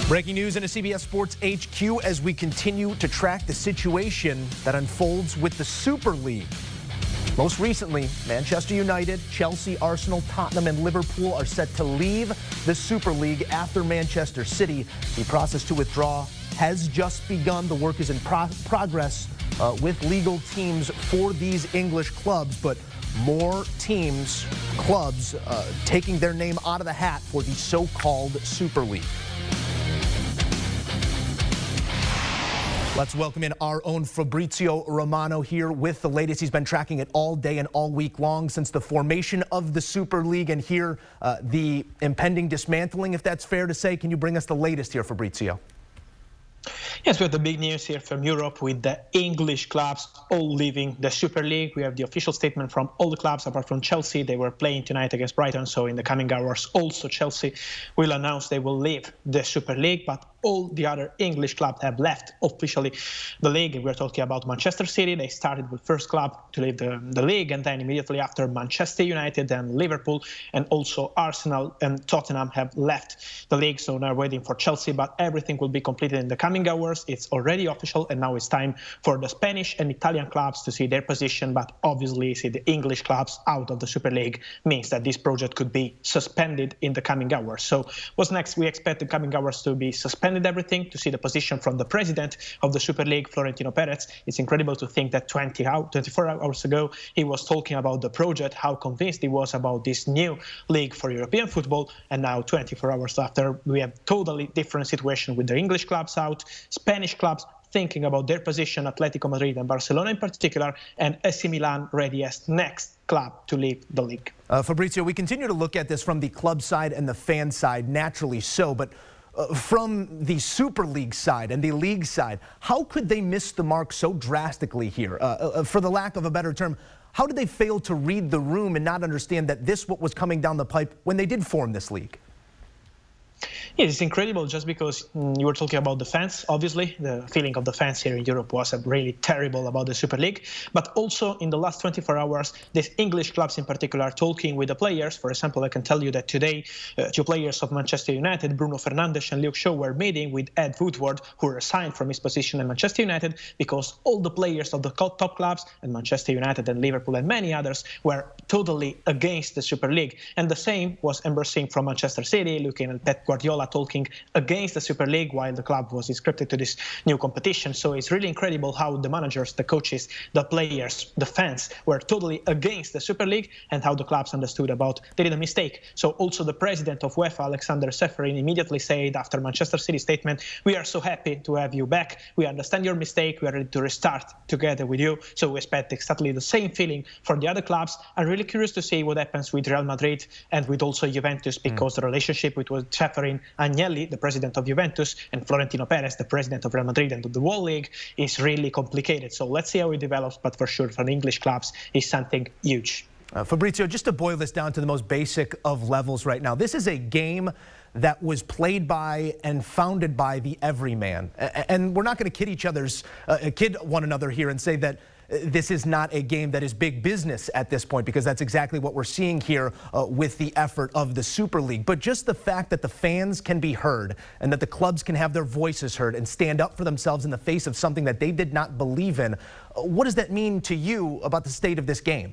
Breaking news in a CBS Sports HQ as we continue to track the situation that unfolds with the Super League. Most recently, Manchester United, Chelsea, Arsenal, Tottenham, and Liverpool are set to leave the Super League after Manchester City. The process to withdraw has just begun. The work is in progress with legal teams for these English clubs, but more teams, clubs, taking their name out of the hat for the so-called Super League. Let's welcome in our own Fabrizio Romano here with the latest. He's been tracking it all day and all week long since the formation of the Super League, and here the impending dismantling, if that's fair to say. Can you bring us the latest here, Fabrizio? Yes, we have the big news here from Europe with the English clubs all leaving the Super League. We have the official statement from all the clubs apart from Chelsea. They were playing tonight against Brighton, so in the coming hours also Chelsea will announce they will leave the Super League. But all the other English clubs have left officially the league. We're talking about Manchester City. They started with first club to leave the league, and then immediately after Manchester United and Liverpool, and also Arsenal and Tottenham have left the league. So now waiting for Chelsea, but everything will be completed in the coming hours. It's already official, and now it's time for the Spanish and Italian clubs to see their position. But obviously, see the English clubs out of the Super League means that this project could be suspended in the coming hours. So what's next? We expect the coming hours to be suspended everything, to see the position from the president of the Super League, Florentino Perez. It's incredible to think that 24 hours ago he was talking about the project, how convinced he was about this new league for European football, and now 24 hours after we have totally different situation with the English clubs out, Spanish clubs thinking about their position, Atletico Madrid and Barcelona in particular, and AC Milan ready as next club to leave the league. Fabrizio, we continue to look at this from the club side and the fan side, naturally so, but from the Super League side and the league side, how could they miss the mark so drastically here? For the lack of a better term, how did they fail to read the room and not understand that this what was coming down the pipe when they did form this league? Yeah, it's incredible just because you were talking about the fans. Obviously, the feeling of the fans here in Europe was really terrible about the Super League. But also in the last 24 hours, these English clubs in particular are talking with the players. For example, I can tell you that today, two players of Manchester United, Bruno Fernandes and Luke Shaw, were meeting with Ed Woodward, who resigned from his position at Manchester United because all the players of the top clubs, and Manchester United and Liverpool and many others, were totally against the Super League. And the same was embracing from Manchester City, looking at Pep Guardiola talking against the Super League while the club was inscripted to this new competition. So it's really incredible how the managers, the coaches, the players, the fans were totally against the Super League, and how the clubs understood about they did a mistake. So also the president of UEFA, Alexander Seferin, immediately said after Manchester City statement, "We are so happy to have you back. We understand your mistake. We are ready to restart together with you." So we expect exactly the same feeling for the other clubs. I'm really curious to see what happens with Real Madrid and with also Juventus, because the relationship with Seferin, Agnelli, the president of Juventus, and Florentino Perez, the president of Real Madrid and of the World League, is really complicated. So let's see how it develops, but for sure for the English clubs is something huge. Fabrizio, just to boil this down to the most basic of levels right now, this is a game that was played by and founded by the everyman. And we're not going to kid one another here and say that this is not a game that is big business at this point, because that's exactly what we're seeing here with the effort of the Super League. But just the fact that the fans can be heard and that the clubs can have their voices heard and stand up for themselves in the face of something that they did not believe in, what does that mean to you about the state of this game?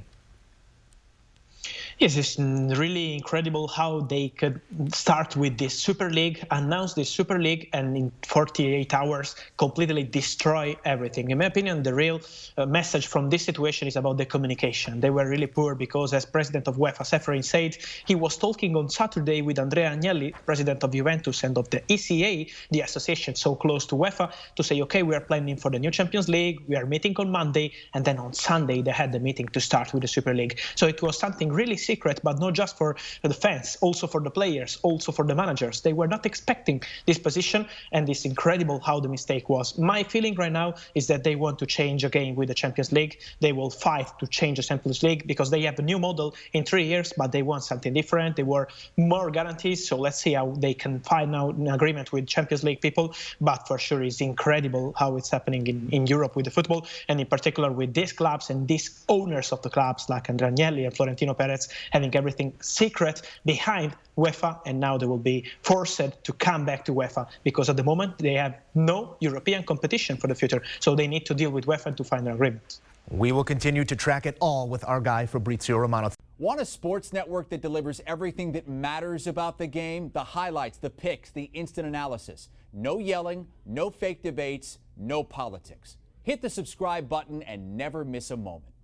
Yes, it's really incredible how they could start with this Super League, announce this Super League, and in 48 hours completely destroy everything. In my opinion, the real message from this situation is about the communication. They were really poor because, as president of UEFA, Seferin said, he was talking on Saturday with Andrea Agnelli, president of Juventus and of the ECA, the association so close to UEFA, to say, okay, we are planning for the new Champions League, we are meeting on Monday, and then on Sunday they had the meeting to start with the Super League. So it was something really secret, but not just for the fans, also for the players, also for the managers. They were not expecting this position, and it's incredible how the mistake was. My feeling right now is that they want to change again with the Champions League. They will fight to change the Champions League because they have a new model in 3 years, but they want something different. They were more guarantees, so let's see how they can find now an agreement with Champions League people. But for sure, it's incredible how it's happening in Europe with the football, and in particular with these clubs and these owners of the clubs like Andrea Agnelli and Florentino Perez, having everything secret behind UEFA, and now they will be forced to come back to UEFA because at the moment they have no European competition for the future. So they need to deal with UEFA to find an agreement. We will continue to track it all with our guy, Fabrizio Romano. Want a sports network that delivers everything that matters about the game? The highlights, the picks, the instant analysis. No yelling, no fake debates, no politics. Hit the subscribe button and never miss a moment.